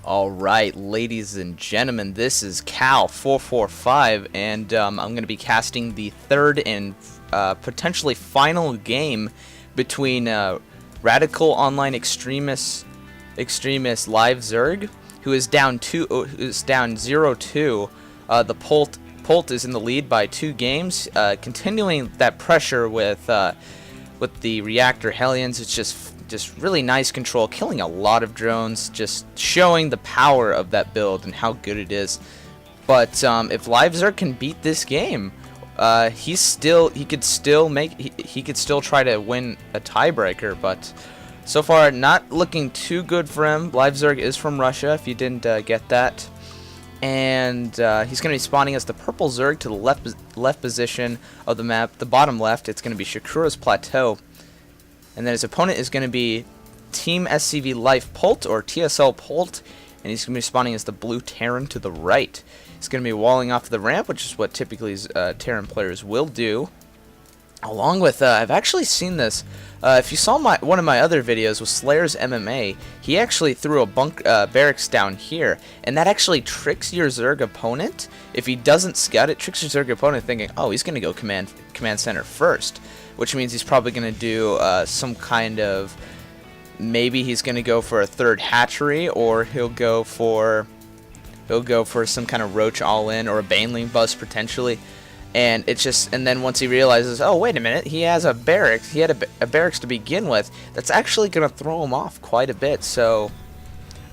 Alright, ladies and gentlemen, this is Cal445, and I'm going to be casting the third and potentially final game between Radical Online Extremist LiveZerg, who is down 0-2. The Polt is in the lead by 2 games, continuing that pressure with the reactor Hellions. It's just really nice control, killing a lot of drones, just showing the power of that build and how good it is. But if LiveZerg can beat this game, he could still try to win a tiebreaker. But so far, not looking too good for him. LiveZerg is from Russia, if you didn't get that. And he's going to be spawning as the purple Zerg to the left position of the map, the bottom left. It's going to be Shakura's Plateau. And then his opponent is going to be Team SCV Life Polt, or TSL Polt, and he's going to be spawning as the blue Terran to the right. He's going to be walling off the ramp, which is what typically Terran players will do. Along with, I've actually seen this. If you saw one of my other videos with Slayer's MMA, he actually threw a barracks down here, and that actually tricks your Zerg opponent. If he doesn't scout it, tricks your Zerg opponent thinking, oh, he's going to go command center first, which means he's probably going to do some kind of, maybe he's going to go for a third hatchery, or he'll go for some kind of roach all-in or a baneling bust potentially. And it's just, and then once he realizes, oh wait a minute, he has a barracks, he had a barracks to begin with, that's actually gonna throw him off quite a bit. So,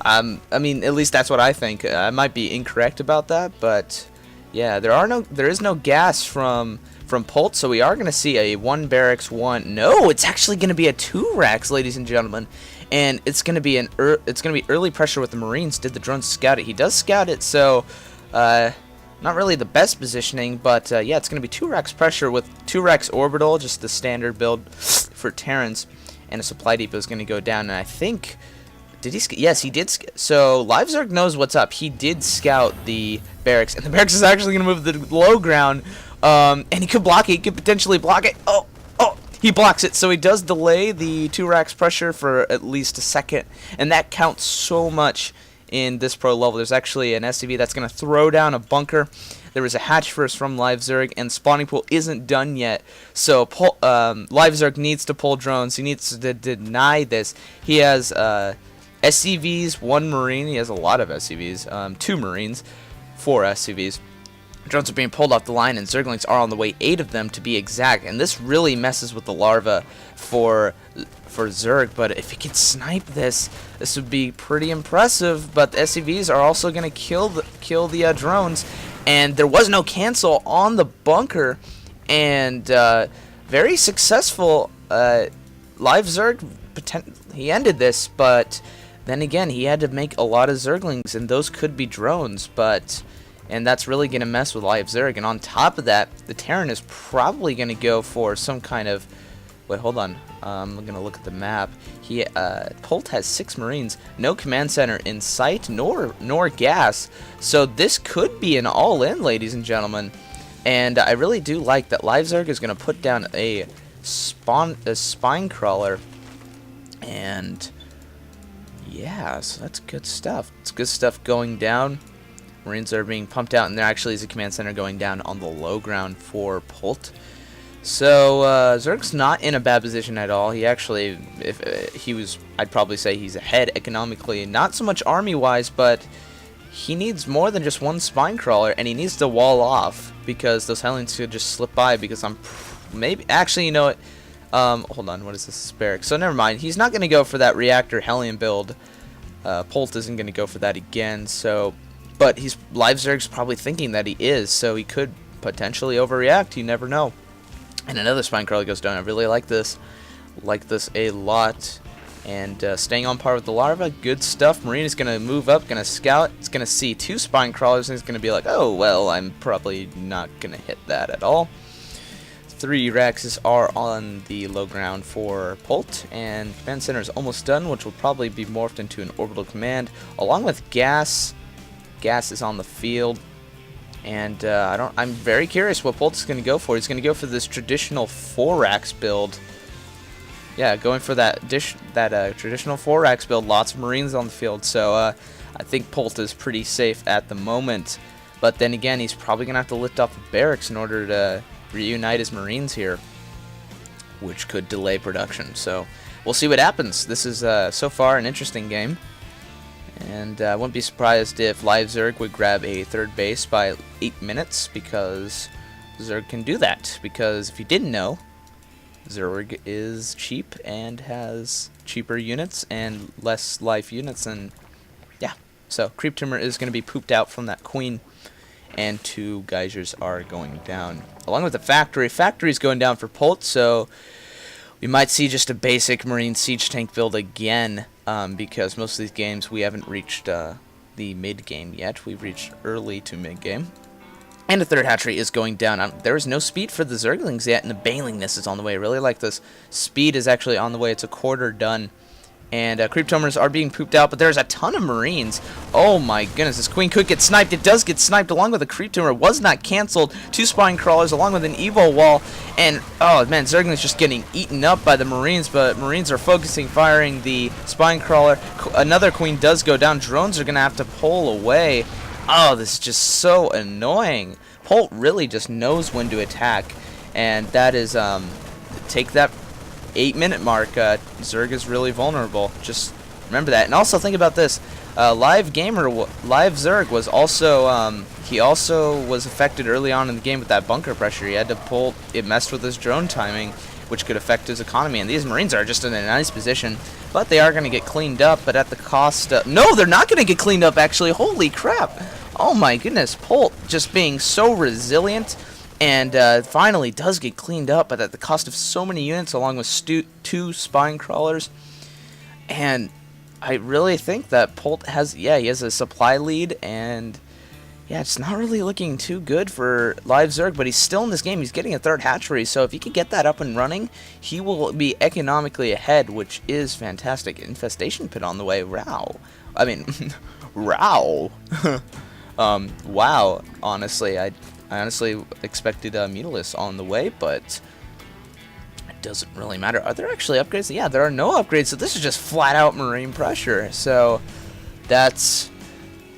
I mean, at least that's what I think. I might be incorrect about that, but yeah, there is no gas from Polt, so we are gonna see a 1 barracks 1. No, it's actually gonna be a 2 racks, ladies and gentlemen, and it's gonna be early pressure with the Marines. Did the drone scout it? He does scout it, so not really the best positioning, but yeah, it's going to be 2 racks pressure with 2 racks orbital, just the standard build for Terrans, and a supply depot is going to go down. And I think, did he? Yes, he did. So LiveZerg knows what's up. He did scout the barracks, and the barracks is actually going to move the low ground, and he could block it. He could potentially block it. Oh, he blocks it. So he does delay the 2 racks pressure for at least a second, and that counts so much. In this pro level, there's actually an SCV that's going to throw down a bunker. There was a hatch first from LiveZerg, and spawning pool isn't done yet. So LiveZerg needs to pull drones. He needs to deny this. He has SCVs, 1 Marine. He has a lot of SCVs, 2 Marines, 4 SCVs. Drones are being pulled off the line, and Zerglings are on the way, 8 of them to be exact. And this really messes with the larva for Zerg, but if he can snipe this would be pretty impressive. But the SCVs are also going to kill the drones, and there was no cancel on the bunker, and very successful. LiveZerg, he ended this, but then again, he had to make a lot of Zerglings, and those could be drones, and that's really going to mess with LiveZerg. And on top of that, the Terran is probably going to go for some kind of, wait, hold on. I'm going to look at the map. Polt has 6 Marines, no command center in sight, nor gas. So this could be an all-in, ladies and gentlemen. And I really do like that LiveZerg is going to put down a spine crawler. And yeah, so that's good stuff. It's good stuff going down. Marines are being pumped out, and there actually is a command center going down on the low ground for Polt. So Zerg's not in a bad position at all. He actually, if he was, I'd probably say he's ahead economically, not so much army-wise, but he needs more than just 1 spine crawler, and he needs to wall off because those Hellions could just slip by. Because actually, you know what? Hold on, what is this barracks? So never mind. He's not going to go for that reactor Hellion build. Polt isn't going to go for that again. So, but LiveZerg's probably thinking that he is, so he could potentially overreact. You never know. And another spine crawler goes down. I really like this a lot. And staying on par with the larva, good stuff. Marine is going to move up, going to scout. It's going to see 2 spine crawlers, and he's going to be like, oh, well, I'm probably not going to hit that at all. 3 racks are on the low ground for Polt, and command center is almost done, which will probably be morphed into an orbital command, along with gas. Gas is on the field. And I'm very curious what Polt is going to go for. He's going to go for this traditional 4 racks build. Yeah, going for that traditional 4 racks build. Lots of Marines on the field. So I think Polt is pretty safe at the moment. But then again, he's probably going to have to lift off the barracks in order to reunite his Marines here, which could delay production. So we'll see what happens. This is so far an interesting game. And I wouldn't be surprised if LiveZerg would grab a third base by 8 minutes, because Zerg can do that. Because if you didn't know, Zerg is cheap and has cheaper units and less life units, and yeah. So Creep Tumor is going to be pooped out from that queen, and 2 geysers are going down. Along with the factory. Factory's going down for Polt, so we might see just a basic Marine Siege Tank build again, because most of these games we haven't reached the mid-game yet. We've reached early to mid-game. And the third hatchery is going down. There is no speed for the Zerglings yet, and the Bailingness is on the way. I really like this. Speed is actually on the way. It's a quarter done. And Creep Tumors are being pooped out, but there's a ton of Marines. Oh my goodness, this Queen could get sniped. It does get sniped along with a Creep Tumor. It was not canceled. 2 Spine Crawlers along with an Evo Wall. And, oh man, Zergling's just getting eaten up by the Marines, but Marines are focusing, firing the Spine Crawler. Another Queen does go down. Drones are going to have to pull away. Oh, this is just so annoying. Polt really just knows when to attack, and that is, take that 8-minute mark. Zerg is really vulnerable. Just remember that. And also think about this. LiveZerg was also, he also was affected early on in the game with that bunker pressure. He had to pull, it messed with his drone timing, which could affect his economy. And these Marines are just in a nice position, but they are going to get cleaned up, but at the cost of, no, they're not going to get cleaned up, actually. Holy crap. Oh my goodness. Polt just being so resilient. And finally does get cleaned up, but at the cost of so many units, along with 2 Spine Crawlers. And I really think that Polt has, yeah, he has a supply lead, and yeah, it's not really looking too good for LiveZerg, but he's still in this game. He's getting a third hatchery, so if he can get that up and running, he will be economically ahead, which is fantastic. Infestation Pit on the way. Wow. I mean, wow. Wow. Honestly, I honestly expected Mutalisk on the way, but it doesn't really matter. Are there actually upgrades? Yeah, there are no upgrades, so this is just flat out Marine pressure. So it's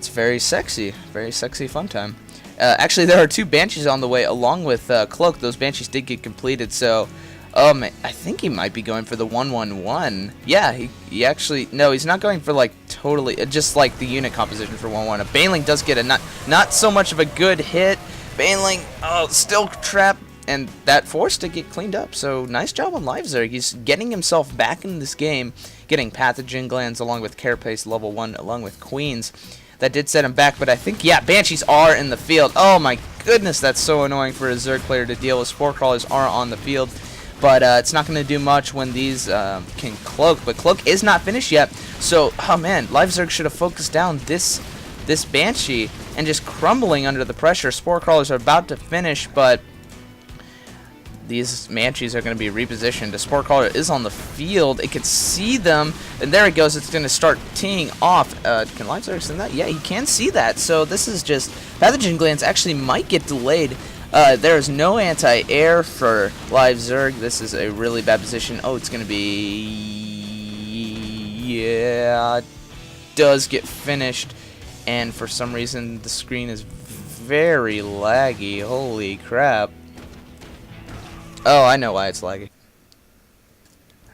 very sexy fun time. Actually, there are 2 Banshees on the way along with Cloak. Those Banshees did get completed, so I think he might be going for the 1-1-1. Yeah, he actually, no, he's not going for like totally, just like the unit composition for 1-1. A Baneling does get a not so much of a good hit. Baneling, oh, still trapped, and that forced to get cleaned up. So nice job on LiveZerg. He's getting himself back in this game, getting Pathogen Glands along with Carapace level 1 along with Queens. That did set him back, but I think, yeah, Banshees are in the field. Oh my goodness, that's so annoying for a Zerg player to deal with. Spore Crawlers are on the field, but it's not going to do much when these can Cloak. But Cloak is not finished yet, so, oh man, LiveZerg should have focused down this Banshee and just crumbling under the pressure. Spore Crawlers are about to finish, but these Banshees are going to be repositioned. The Spore Crawler is on the field. It can see them, and there it goes. It's going to start teeing off. Can LiveZerg send that? Yeah, he can see that. So this is just, Pathogen Glands actually might get delayed. There is no anti-air for LiveZerg. This is a really bad position. Oh, it's going to be, yeah, does get finished. And for some reason, the screen is very laggy. Holy crap. Oh, I know why it's laggy.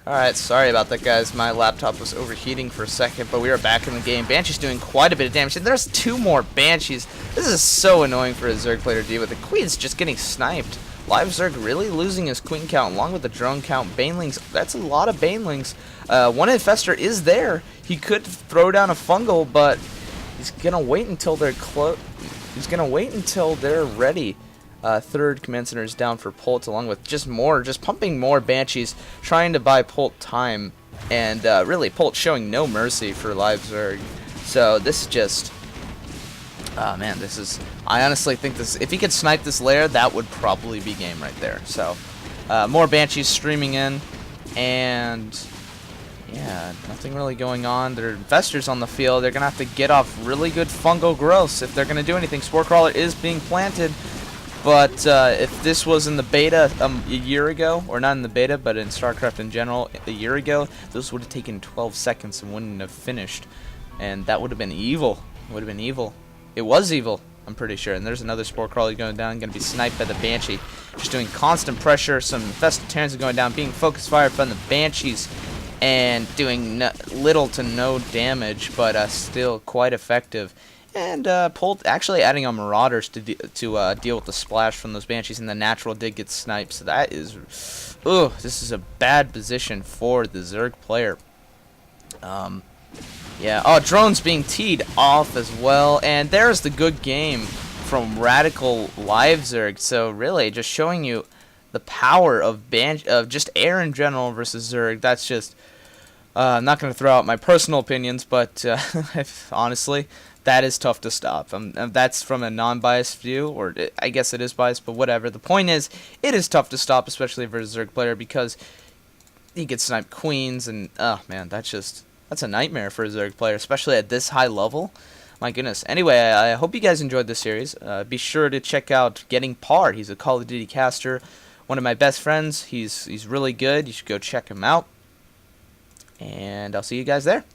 Alright, sorry about that, guys. My laptop was overheating for a second, but we are back in the game. Banshee's doing quite a bit of damage. And there's 2 more Banshees. This is so annoying for a Zerg player to deal with. The Queen's just getting sniped. LiveZerg really losing his Queen count along with the drone count. Banelings, that's a lot of Banelings. One Infestor is there. He could throw down a Fungal, but he's gonna wait until they're He's gonna wait until they're ready. Third Command Center is down for Polt, along with just pumping more Banshees, trying to buy Polt time, and really Polt showing no mercy for LiveZerg. So this is just, oh man, this is, I honestly think this, if he could snipe this lair, that would probably be game right there. So more Banshees streaming in, and yeah, nothing really going on. There are Infestors on the field. They're going to have to get off really good fungal growths if they're going to do anything. Spore Crawler is being planted, but if this was in the beta a year ago, or not in the beta, but in StarCraft in general a year ago, those would have taken 12 seconds and wouldn't have finished. and that would have been evil. It would have been evil. It was evil, I'm pretty sure. And there's another Spore Crawler going down, going to be sniped by the Banshee. Just doing constant pressure. Some Infested Terrans are going down, being focus fired from the Banshees, and doing little to no damage, but still quite effective. And Polt actually adding on Marauders to deal with the splash from those Banshees, and the natural did get sniped. So that is, this is a bad position for the Zerg player. Yeah. Oh, drones being teed off as well, and there's the good game from Radical LiveZerg. So really, just showing you the power of just air in general versus Zerg. That's just. I'm not going to throw out my personal opinions, but honestly, that is tough to stop. That's from a non-biased view, or I guess it is biased, but whatever. The point is, it is tough to stop, especially versus Zerg player, because he gets sniped queens, and oh man, that's a nightmare for a Zerg player, especially at this high level. My goodness. Anyway, I hope you guys enjoyed this series. Be sure to check out Getting Par. He's a Call of Duty caster, one of my best friends. He's really good. You should go check him out. And I'll see you guys there.